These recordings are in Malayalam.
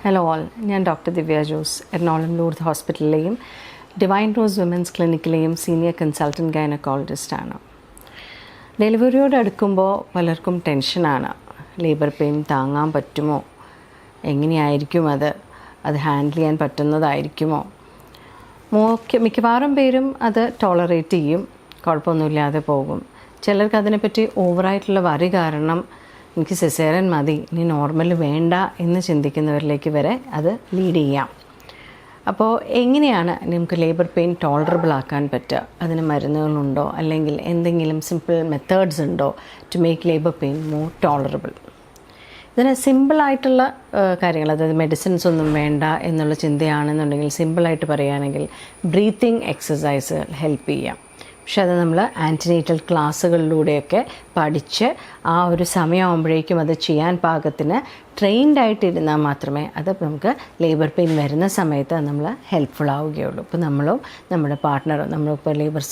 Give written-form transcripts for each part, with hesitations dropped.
ഹലോ ഓൾ, ഞാൻ ഡോക്ടർ ദിവ്യ ജോസ്, എറണാകുളം ലൂർദ് ഹോസ്പിറ്റലിലെയും ഡിവൈൻ റോസ് വിമൻസ് ക്ലിനിക്കിലെയും സീനിയർ കൺസൾട്ടൻറ്റ് ഗൈനക്കോളജിസ്റ്റാണ്. ഡെലിവറിയോട് അടുക്കുമ്പോൾ പലർക്കും ടെൻഷനാണ്. ലേബർ പെയിൻ താങ്ങാൻ പറ്റുമോ, എങ്ങനെയായിരിക്കും അത് ഹാൻഡിൽ ചെയ്യാൻ പറ്റുന്നതായിരിക്കുമോ. മിക്കവാറും പേരും അത് ടോളറേറ്റ് ചെയ്യും, കുഴപ്പമൊന്നുമില്ലാതെ പോകും. ചിലർക്ക് അതിനെപ്പറ്റി ഓവറായിട്ടുള്ള വറി കാരണം എനിക്ക് സിസേറിയൻ മതി, ഇനി നോർമൽ വേണ്ട എന്ന് ചിന്തിക്കുന്നവരിലേക്ക് വരെ അത് ലീഡ് ചെയ്യാം. അപ്പോൾ എങ്ങനെയാണ് നമുക്ക് ലേബർ പെയിൻ ടോളറബിൾ ആക്കാൻ പറ്റുക? അതിന് മരുന്നുകളുണ്ടോ, അല്ലെങ്കിൽ എന്തെങ്കിലും സിമ്പിൾ മെത്തേഡ്സ് ഉണ്ടോ to make labour pain more tolerable? ഇതിന് സിമ്പിളായിട്ടുള്ള കാര്യങ്ങൾ, അതായത് മെഡിസിൻസ് ഒന്നും വേണ്ട എന്നുള്ള ചിന്തയാണെന്നുണ്ടെങ്കിൽ സിമ്പിളായിട്ട് പറയുകയാണെങ്കിൽ ബ്രീത്തിങ് എക്സസൈസ് ഹെൽപ്പ് ചെയ്യാം. പക്ഷെ അത് നമ്മൾ ആൻറ്റിനേറ്റൽ ക്ലാസ്സുകളിലൂടെയൊക്കെ പഠിച്ച് ആ ഒരു സമയമാകുമ്പോഴേക്കും അത് ചെയ്യാൻ പാകത്തിന് ട്രെയിൻഡായിട്ടിരുന്നാൽ മാത്രമേ അത് നമുക്ക് ലേബർ പെയിൻ വരുന്ന സമയത്ത് നമ്മൾ ഹെൽപ്ഫുൾ ആവുകയുള്ളൂ. ഇപ്പോൾ നമ്മളും നമ്മുടെ പാർട്ട്ണറും, നമ്മളിപ്പോൾ ലേബർ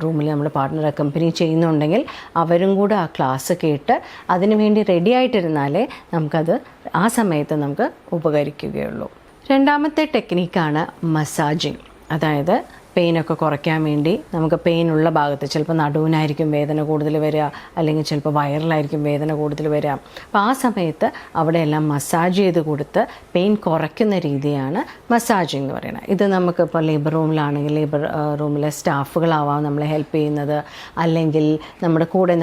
റൂമിൽ നമ്മുടെ പാർട്ട്ണർ അക്കമ്പനി ചെയ്യുന്നുണ്ടെങ്കിൽ അവരും കൂടെ ആ ക്ലാസ് കേട്ട് അതിനു വേണ്ടി റെഡി ആയിട്ടിരുന്നാലേ നമുക്കത് ആ സമയത്ത് നമുക്ക് ഉപകരിക്കുകയുള്ളൂ. രണ്ടാമത്തെ ടെക്നിക്കാണ് മസാജിങ്. അതായത് പെയിനൊക്കെ കുറയ്ക്കാൻ വേണ്ടി നമുക്ക് പെയിനുള്ള ഭാഗത്ത്, ചിലപ്പോൾ നടുവിനായിരിക്കും വേദന കൂടുതൽ വരിക, അല്ലെങ്കിൽ ചിലപ്പോൾ വയറിലായിരിക്കും വേദന കൂടുതൽ വരിക. അപ്പോൾ ആ സമയത്ത് അവിടെയെല്ലാം മസാജ് ചെയ്ത് കൊടുത്ത് പെയിൻ കുറയ്ക്കുന്ന രീതിയാണ് മസാജിങ് എന്ന് പറയുന്നത്. ഇത് നമുക്കിപ്പോൾ ലേബർ റൂമിലാണെങ്കിൽ ലേബർ റൂമിലെ സ്റ്റാഫുകളാവാം നമ്മളെ ഹെൽപ്പ് ചെയ്യുന്നത്, അല്ലെങ്കിൽ നമ്മുടെ കൂടെ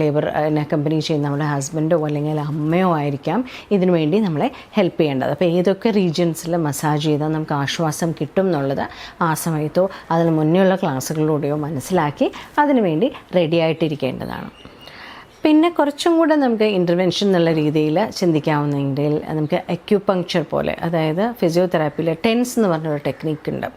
ലേബർ കമ്പനി ചെയ്യുന്ന നമ്മുടെ ഹസ്ബൻഡോ അല്ലെങ്കിൽ അമ്മയോ ആയിരിക്കാം ഇതിനു വേണ്ടി നമ്മളെ ഹെൽപ്പ് ചെയ്യേണ്ടത്. അപ്പോൾ ഏതൊക്കെ റീജിയൻസിൽ മസാജ് ചെയ്താൽ നമുക്ക് ആശ്വാസം കിട്ടും എന്നുള്ളത് ആ സമയത്തോ അതിന് മുന്നേയുള്ള ക്ലാസ്സുകളിലൂടെയോ മനസ്സിലാക്കി അതിനുവേണ്ടി റെഡി ആയിട്ടിരിക്കേണ്ടതാണ്. പിന്നെ കുറച്ചും കൂടെ നമുക്ക് ഇൻ്റർവെൻഷൻ എന്നുള്ള രീതിയിൽ ചിന്തിക്കാവുന്നെങ്കിൽ നമുക്ക് അക്യൂപങ്ക്ചർ പോലെ, അതായത് ഫിസിയോതെറാപ്പിയിൽ ടെൻസ് എന്ന് പറഞ്ഞൊരു ടെക്നിക്ക് ഉണ്ട്.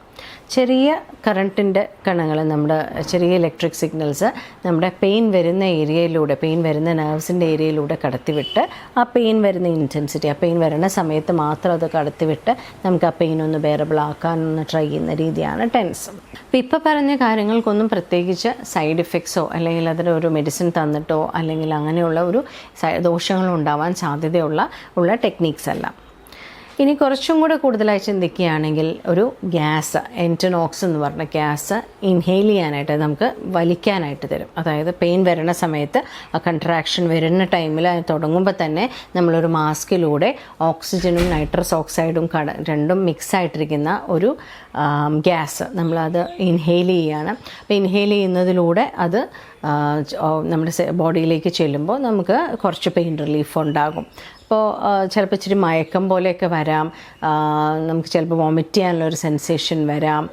ചെറിയ കറണ്ടിൻ്റെ കണങ്ങൾ, നമ്മുടെ ചെറിയ ഇലക്ട്രിക് സിഗ്നൽസ് നമ്മുടെ പെയിൻ വരുന്ന ഏരിയയിലൂടെ, പെയിൻ വരുന്ന നെർവ്സിൻ്റെ ഏരിയയിലൂടെ കടത്തിവിട്ട് ആ പെയിൻ വരുന്ന ഇൻറ്റൻസിറ്റി, ആ പെയിൻ വരുന്ന സമയത്ത് മാത്രം അത് കടത്തിവിട്ട് നമുക്ക് ആ പെയിൻ ഒന്ന് ബെയറബിൾ ആക്കാനൊന്ന് ട്രൈ ചെയ്യുന്ന രീതിയാണ് ടെൻസ്. അപ്പോൾ ഇപ്പോൾ പറഞ്ഞ കാര്യങ്ങൾക്കൊന്നും പ്രത്യേകിച്ച് സൈഡ് ഇഫക്ട്സോ അല്ലെങ്കിൽ അതിനൊരു മെഡിസിൻ തന്നിട്ടോ അല്ലെങ്കിൽ അങ്ങനെയുള്ള ഒരു ദോഷങ്ങളും ഉണ്ടാവാൻ സാധ്യതയുള്ള ടെക്നിക്സ് അല്ല. ഇനി കുറച്ചും കൂടെ കൂടുതലായി ചിന്തിക്കുകയാണെങ്കിൽ ഒരു ഗ്യാസ്, എൻറ്റനോക്സ് എന്ന് പറഞ്ഞ ഗ്യാസ് ഇൻഹെയിൽ ചെയ്യാനായിട്ട് നമുക്ക് വലിക്കാനായിട്ട് തരും. അതായത് പെയിൻ വരുന്ന സമയത്ത് ആ കൺട്രാക്ഷൻ വരുന്ന ടൈമിൽ തുടങ്ങുമ്പോൾ തന്നെ നമ്മളൊരു മാസ്കിലൂടെ ഓക്സിജനും നൈട്രസ് ഓക്സൈഡും രണ്ടും മിക്സ് ആയിട്ടിരിക്കുന്ന ഒരു ഗ്യാസ് നമ്മളത് ഇൻഹെയിൽ ചെയ്യുകയാണ്. അപ്പോൾ ഇൻഹെയിൽ ചെയ്യുന്നതിലൂടെ അത് നമ്മുടെ ബോഡിയിലേക്ക് ചെല്ലുമ്പോൾ നമുക്ക് കുറച്ച് പെയിൻ റിലീഫ് ഉണ്ടാകും. അപ്പോൾ ചിലപ്പോൾ ഇച്ചിരി മയക്കം പോലെയൊക്കെ വരാം, നമുക്ക് ചിലപ്പോൾ വോമിറ്റ് ചെയ്യാനുള്ളൊരു സെൻസേഷൻ വരാം.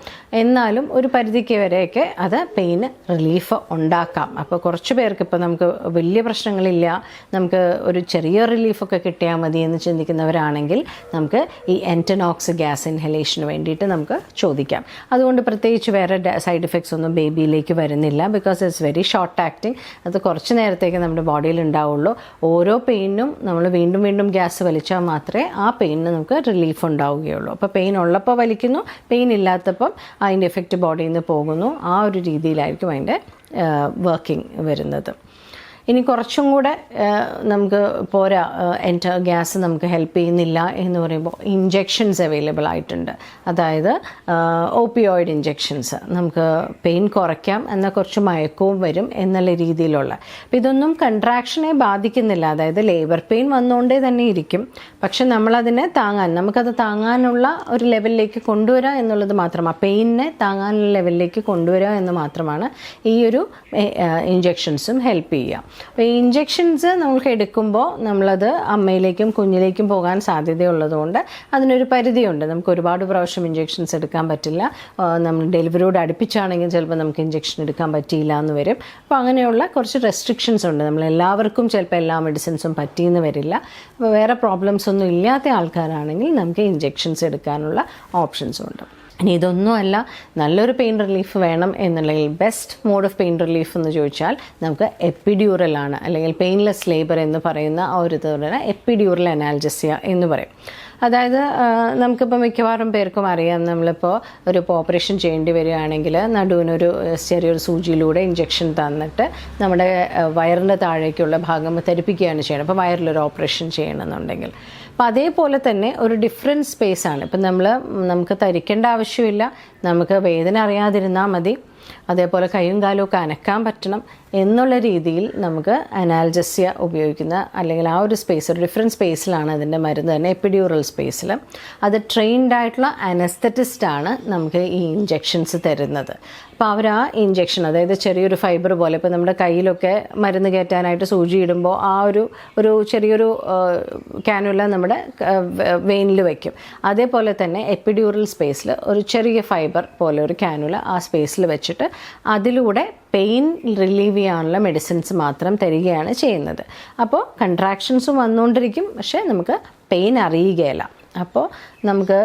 എന്നാലും ഒരു പരിധിക്ക് വരെയൊക്കെ അത് പെയിന് റിലീഫ് ഉണ്ടാക്കാം. അപ്പോൾ കുറച്ച് പേർക്ക് ഇപ്പോൾ നമുക്ക് വലിയ പ്രശ്നങ്ങളില്ല, നമുക്ക് ഒരു ചെറിയ റിലീഫൊക്കെ കിട്ടിയാൽ മതി എന്ന് ചിന്തിക്കുന്നവരാണെങ്കിൽ നമുക്ക് ഈ എൻറ്റനോക്സ് ഗ്യാസ് ഇൻഹലേഷന് വേണ്ടിയിട്ട് നമുക്ക് ചോദിക്കാം. അതുകൊണ്ട് പ്രത്യേകിച്ച് വേറെ സൈഡ് ഇഫക്ട്സ് ഒന്നും ബേബിയിലേക്ക് വരുന്നില്ല. Because it's very short acting. അത് കുറച്ച് നേരത്തേക്ക് നമ്മുടെ ബോഡിയിൽ ഉണ്ടാവുള്ളൂ. ഓരോ പെയിനും നമ്മൾ വീണ്ടും ഗ്യാസ് വലിച്ചാൽ മാത്രമേ ആ പെയിനിന് നമുക്ക് റിലീഫ് ഉണ്ടാവുകയുള്ളൂ. അപ്പോൾ പെയിൻ ഉള്ളപ്പോൾ വലിക്കുന്നു, പെയിൻ ഇല്ലാത്തപ്പം അതിൻ്റെ എഫക്റ്റ് ബോഡിയിൽ നിന്ന് പോകുന്നു. ആ ഒരു രീതിയിലായിരിക്കും അതിൻ്റെ വർക്കിംഗ് വരുന്നത്. ഇനി കുറച്ചും കൂടെ നമുക്ക് പോരാ, ഗ്യാസ് നമുക്ക് ഹെൽപ്പ് ചെയ്യുന്നില്ല എന്ന് പറയുമ്പോൾ ഇഞ്ചെക്ഷൻസ് അവൈലബിൾ ആയിട്ടുണ്ട്. അതായത് ഓപ്പിയോയിഡ് ഇഞ്ചെക്ഷൻസ്, നമുക്ക് പെയിൻ കുറയ്ക്കാം എന്നാൽ കുറച്ച് മയക്കവും വരും എന്നുള്ള രീതിയിലുള്ള. അപ്പോൾ ഇതൊന്നും കൺട്രാക്ഷനെ ബാധിക്കുന്നില്ല. അതായത് ലേബർ പെയിൻ വന്നുകൊണ്ടേ തന്നെ ഇരിക്കും, പക്ഷെ നമ്മളതിനെ നമുക്കത് താങ്ങാനുള്ള ഒരു ലെവലിലേക്ക് കൊണ്ടുവരിക എന്നുള്ളത് മാത്രമാണ്, പെയിനിനെ താങ്ങാനുള്ള ലെവലിലേക്ക് കൊണ്ടുവരിക എന്ന് മാത്രമാണ് ഈ ഒരു ഇഞ്ചെക്ഷൻസും ഹെൽപ്പ് ചെയ്യുക. അപ്പോൾ ഈ ഇഞ്ചെക്ഷൻസ് നമുക്ക് എടുക്കുമ്പോൾ നമ്മളത് അമ്മയിലേക്കും കുഞ്ഞിലേക്കും പോകാൻ സാധ്യതയുള്ളതുകൊണ്ട് അതിനൊരു പരിധിയുണ്ട്. നമുക്ക് ഒരുപാട് പ്രാവശ്യം ഇഞ്ചെക്ഷൻസ് എടുക്കാൻ പറ്റില്ല. നമ്മൾ ഡെലിവറിയോട് അടുപ്പിച്ചാണെങ്കിൽ ചിലപ്പോൾ നമുക്ക് ഇഞ്ചെക്ഷൻ എടുക്കാൻ പറ്റിയില്ല എന്ന് വരും. അപ്പോൾ അങ്ങനെയുള്ള കുറച്ച് റെസ്ട്രിക്ഷൻസ് ഉണ്ട്. നമ്മളെല്ലാവർക്കും ചിലപ്പോൾ എല്ലാ മെഡിസിൻസും പറ്റിയെന്ന് വരില്ല. അപ്പോൾ വേറെ പ്രോബ്ലംസ് ഒന്നും ഇല്ലാത്ത ആൾക്കാരാണെങ്കിൽ നമുക്ക് ഇഞ്ചെക്ഷൻസ് എടുക്കാനുള്ള ഓപ്ഷൻസും ഉണ്ട്. ഇനി ഇതൊന്നുമല്ല, നല്ലൊരു പെയിൻ റിലീഫ് വേണം എന്നുണ്ടെങ്കിൽ best mode of pain relief എന്ന് ചോദിച്ചാൽ നമുക്ക് എപ്പിഡ്യൂറലാണ്, അല്ലെങ്കിൽ പെയിൻലെസ് ലേബർ എന്ന് പറയുന്ന ആ ഒരു ഇതുപോലെ എപ്പിഡ്യൂറൽ അനാൽജസിയ എന്ന് പറയും. അതായത് നമുക്കിപ്പോൾ മിക്കവാറും പേർക്കും അറിയാം, നമ്മളിപ്പോൾ ഒരു ഓപ്പറേഷൻ ചെയ്യേണ്ടി വരികയാണെങ്കിൽ നടുവിനൊരു ചെറിയൊരു സൂചിയിലൂടെ ഇഞ്ചെക്ഷൻ തന്നിട്ട് നമ്മുടെ വയറിൻ്റെ താഴേക്കുള്ള ഭാഗം തെറിപ്പിക്കുകയാണ് ചെയ്യണം. അപ്പോൾ വയറിലൊരു ഓപ്പറേഷൻ ചെയ്യണമെന്നുണ്ടെങ്കിൽ അപ്പോൾ അതേപോലെ തന്നെ ഒരു ഡിഫറെൻറ്റ് സ്പേസാണ്. ഇപ്പം നമുക്ക് തരിക്കേണ്ട ആവശ്യമില്ല, നമുക്ക് വേദന അറിയാതിരുന്നാൽ മതി, അതേപോലെ കൈയും കാലും ഒക്കെ അനക്കാൻ പറ്റണം എന്നുള്ള രീതിയിൽ നമുക്ക് അനാൽജസിയ ഉപയോഗിക്കുന്ന, അല്ലെങ്കിൽ ആ ഒരു സ്പേസ്, ഒരു ഡിഫറെൻറ്റ് സ്പേസിലാണ് അതിൻ്റെ മരുന്ന് തന്നെ, എപ്പിഡ്യൂറൽ സ്പേസിൽ. അത് ട്രെയിൻഡ് ആയിട്ടുള്ള അനസ്തറ്റിസ്റ്റാണ് നമുക്ക് ഈ ഇഞ്ചെക്ഷൻസ് തരുന്നത്. അപ്പോൾ അവർ ആ ഇഞ്ചെക്ഷൻ, അതായത് ചെറിയൊരു ഫൈബർ പോലെ, ഇപ്പോൾ നമ്മുടെ കയ്യിലൊക്കെ മരുന്ന് കയറ്റാനായിട്ട് സൂചി ഇടുമ്പോൾ ആ ഒരു ചെറിയൊരു കാനുല നമ്മുടെ വെയിനിൽ വയ്ക്കും. അതേപോലെ തന്നെ എപ്പിഡ്യൂറൽ സ്പേസിൽ ഒരു ചെറിയ ഫൈബർ പോലെ ഒരു കാനുല ആ സ്പേസിൽ വെച്ചിട്ട് അതിലൂടെ പെയിൻ റിലീവ് ചെയ്യാനുള്ള മെഡിസിൻസ് മാത്രം തരികയാണ് ചെയ്യുന്നത്. അപ്പോൾ കൺട്രാക്ഷൻസും വന്നുകൊണ്ടിരിക്കും, പക്ഷേ നമുക്ക് പെയിൻ അറിയുകയില്ല. അപ്പോൾ നമുക്ക്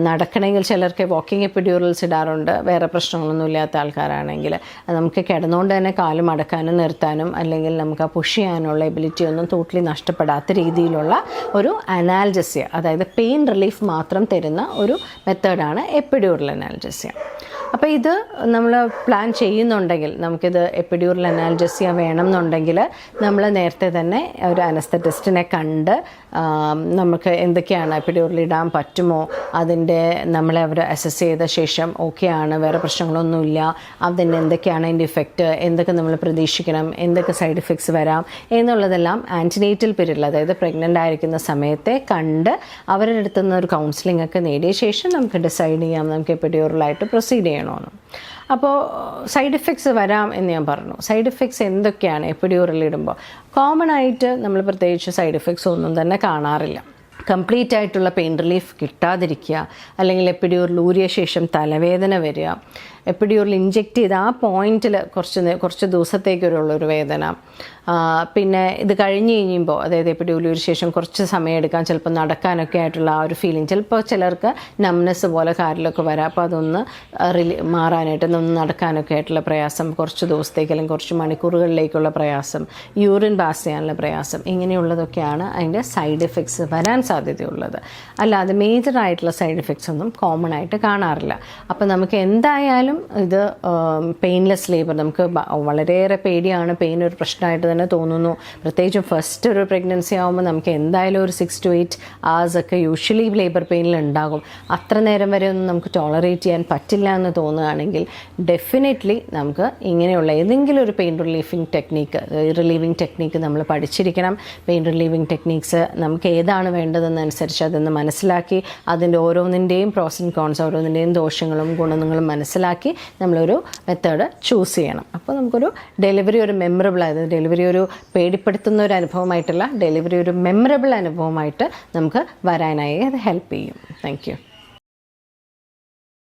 നടക്കണമെങ്കിൽ ചിലർക്ക് വാക്കിംഗ് എപ്പിഡ്യൂറൽസ് ഇടാറുണ്ട്, വേറെ പ്രശ്നങ്ങളൊന്നും ഇല്ലാത്ത ആൾക്കാരാണെങ്കിൽ. നമുക്ക് കിടന്നുകൊണ്ട് തന്നെ കാല് മടക്കാനും നിർത്താനും, അല്ലെങ്കിൽ നമുക്ക് ആ പുഷ് ചെയ്യാനുള്ള എബിലിറ്റി ഒന്നും ടോട്ടലി നഷ്ടപ്പെടാത്ത രീതിയിലുള്ള ഒരു അനാൽജസിയ, അതായത് പെയിൻ റിലീഫ് മാത്രം തരുന്ന ഒരു മെത്തേഡാണ് എപ്പിഡ്യൂറൽ അനാൽജസിയ. അപ്പോൾ ഇത് നമ്മൾ പ്ലാൻ ചെയ്യുന്നുണ്ടെങ്കിൽ, നമുക്കിത് എപ്പിഡ്യൂറൽ അനാൽജസിയ വേണം എന്നുണ്ടെങ്കിൽ നമ്മൾ നേരത്തെ തന്നെ ഒരു അനസ്തറ്റിസ്റ്റിനെ കണ്ട് നമുക്ക് എന്തൊക്കെയാണ് എപ്പിഡ്യൂറൽ ഇടാൻ പറ്റുമോ, നമ്മളെ അവർ അസസ് ചെയ്ത ശേഷം ഓക്കെയാണ്, വേറെ പ്രശ്നങ്ങളൊന്നുമില്ല, അതിൻ്റെ എന്തൊക്കെയാണ് അതിൻ്റെ ഇഫക്റ്റ്, എന്തൊക്കെ നമ്മൾ പ്രതീക്ഷിക്കണം, എന്തൊക്കെ സൈഡ് ഇഫക്ട്സ് വരാം എന്നുള്ളതെല്ലാം ആൻറ്റിനേറ്റൽ പീരീഡിൽ, അതായത് പ്രഗ്നൻ്റ് ആയിരിക്കുന്ന സമയത്തെ കണ്ട് അവരുടെ അടുത്ത് നിന്ന് ഒരു കൗൺസിലിംഗ് ഒക്കെ നേടിയ ശേഷം നമുക്ക് ഡിസൈഡ് ചെയ്യാം നമുക്ക് എപ്പിഡ്യൂറലായിട്ട് പ്രൊസീഡ് ചെയ്യണമെന്ന്. അപ്പോൾ സൈഡ് ഇഫക്ട്സ് വരാം എന്ന് ഞാൻ പറഞ്ഞു. സൈഡ് ഇഫക്ട്സ് എന്തൊക്കെയാണ് എപ്പിഡ്യൂറൽ ഇടുമ്പോൾ? കോമൺ ആയിട്ട് നമ്മൾ പ്രത്യേകിച്ച് സൈഡ് ഇഫക്ട്സ് ഒന്നും തന്നെ കാണാറില്ല. കംപ്ലീറ്റ് ആയിട്ടുള്ള പെയിൻ റിലീഫ് കിട്ടാതിരിക്കുക, അല്ലെങ്കിൽ എപ്പിഡ്യൂറൽ ഊരിയ ശേഷം തലവേദന വരിക, എപ്പിഡ്യൂറൽ ഇഞ്ചെക്റ്റ് ചെയ്ത് ആ പോയിന്റിൽ കുറച്ച് ദിവസത്തേക്കുള്ളൊരു വേദന, പിന്നെ ഇത് കഴിഞ്ഞ് കഴിയുമ്പോൾ, അതായത് എപ്പിഡ്യൂറൽ ഊരിയ ശേഷം കുറച്ച് സമയം എടുക്കാൻ ചിലപ്പോൾ നടക്കാനൊക്കെ ആയിട്ടുള്ള ആ ഒരു ഫീലിംഗ്, ചിലപ്പോൾ ചിലർക്ക് നംനെസ് പോലെ കാലിലൊക്കെ വരാം. അപ്പോൾ അതൊന്ന് മാറാനായിട്ട് ഒന്ന് നടക്കാനൊക്കെ ആയിട്ടുള്ള പ്രയാസം, കുറച്ച് ദിവസത്തേക്ക് അല്ലെങ്കിൽ കുറച്ച് മണിക്കൂറുകളിലേക്കുള്ള പ്രയാസം, യൂറിൻ പാസ് ചെയ്യാനുള്ള പ്രയാസം, ഇങ്ങനെയുള്ളതൊക്കെയാണ് അതിൻ്റെ സൈഡ് എഫക്ട്സ് വരാൻ സാധ്യതയുള്ളത്. അല്ലാതെ മേജറായിട്ടുള്ള സൈഡ് എഫക്ട്സ് ഒന്നും കോമൺ ആയിട്ട് കാണാറില്ല. അപ്പോൾ നമുക്ക് എന്തായാലും ഇത് പെയിൻലെസ് ലേബർ, നമുക്ക് വളരെയേറെ പേടിയാണ്, പെയിൻ ഒരു പ്രശ്നമായിട്ട് തന്നെ തോന്നുന്നു. പ്രത്യേകിച്ചും ഫസ്റ്റ് ഒരു പ്രഗ്നൻസി ആകുമ്പോൾ നമുക്ക് എന്തായാലും ഒരു 6 to 8 hours ഒക്കെ യൂഷ്വലി ലേബർ പെയിനിൽ ഉണ്ടാകും. അത്ര നേരം വരെ ഒന്നും നമുക്ക് ടോളറേറ്റ് ചെയ്യാൻ പറ്റില്ല എന്ന് തോന്നുകയാണെങ്കിൽ ഡെഫിനറ്റ്ലി നമുക്ക് ഇങ്ങനെയുള്ള ഏതെങ്കിലും ഒരു പെയിൻ റിലീവിങ് ടെക്നീക്ക് നമ്മൾ പഠിച്ചിരിക്കണം. പെയിൻ റിലീവിങ് ടെക്നീക്സ് നമുക്ക് ഏതാണ് വേണ്ടതെന്നനുസരിച്ച് അതൊന്ന് മനസ്സിലാക്കി, അതിൻ്റെ ഓരോന്നിൻ്റെയും പ്രോസ് ആൻഡ് കോൺസ്, ഓരോന്നിൻ്റെയും ദോഷങ്ങളും ഗുണങ്ങളും മനസ്സിലാക്കി നമ്മളൊരു മെത്തേഡ് ചൂസ് ചെയ്യണം. അപ്പോൾ നമുക്കൊരു ഡെലിവറി ഒരു മെമ്മറബിൾ, അതായത് ഡെലിവറി ഒരു പേടിപ്പെടുത്തുന്ന ഒരു അനുഭവമായിട്ടല്ല, ഡെലിവറി ഒരു മെമ്മറബിൾ അനുഭവമായിട്ട് നമുക്ക് വരാനായി അത് ഹെൽപ്പ് ചെയ്യും. Thank you.